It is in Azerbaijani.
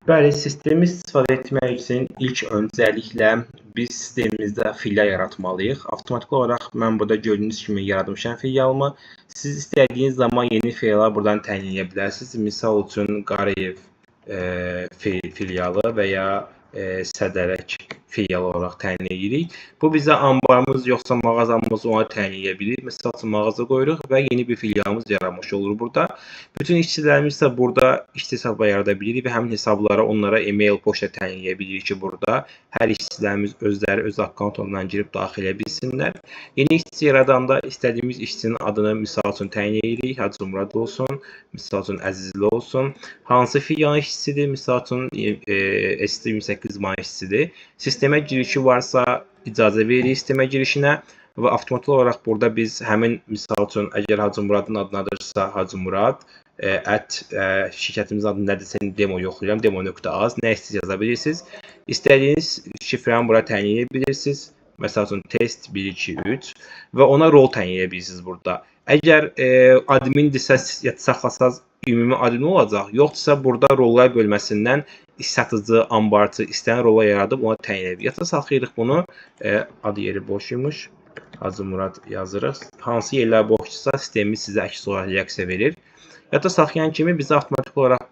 Bəli, sistemi istifadə etmək üçün ilk öncəliklə biz sistemimizdə filial yaratmalıyıq. Avtomatik olaraq mən burada gördüyünüz kimi yaratmışam filialımı. Siz istədiyiniz zaman yeni filiallar buradan təyin edə bilərsiniz. Misal üçün Qarayev filialı və ya Sədərək filial olaraq təyin edirik. Bu bizə anbarımız yoxsa mağazamız ona təyin edə bilir. Məsəl üçün mağaza qoyuruq və yeni bir filialımız yaranmış olur burada. Bütün işçilərimiz isə burada iş hesabı yarada bilirik və həmin hesablara onlara e-mail, poçta təyin edə bilirik ki, burada hər işçilərimiz özləri öz akkauntundan girib daxil edə bilsinlər. Yeni işçi yaradanda istədiyimiz işçinin adını misal üçün təyin edirik. Hacı Murad olsun, misal üçün Əzizli olsun. Hansı filialın işçisidir? Misal üçün ST28 man işçisidir. Sistemə girişi varsa icazə veririk sistemə girişinə və avtomatik olaraq burada biz həmin misal üçün əgər Hacı Muradın adınadırsa Hacı Murad şirkətimizin adı nədirsə demo yoxlayıram. Demo.az nə istəyirsiniz yaza bilirsiniz. İstədiyiniz şifrəni bura təyin edə bilirsiniz. Məsəl üçün test 1 2 3 və ona rol təyin edə bilirsiniz burada. Əgər admindirsə saxlasaz ümumi admin olacaq. Yoxdursa burada rollar bölməsindən satıcı, ambarçı istəyən rola yaradıb ona təyin edirik. Yadda saxlayırıq bunu. Adı yeri boşuymuş. Hacı Murad yazırıq. Hansı yerlər boşdursa sistemimiz sizə əks olaraq reaksiya verir. Yadda saxlayan kimi bizə avtomatik olaraq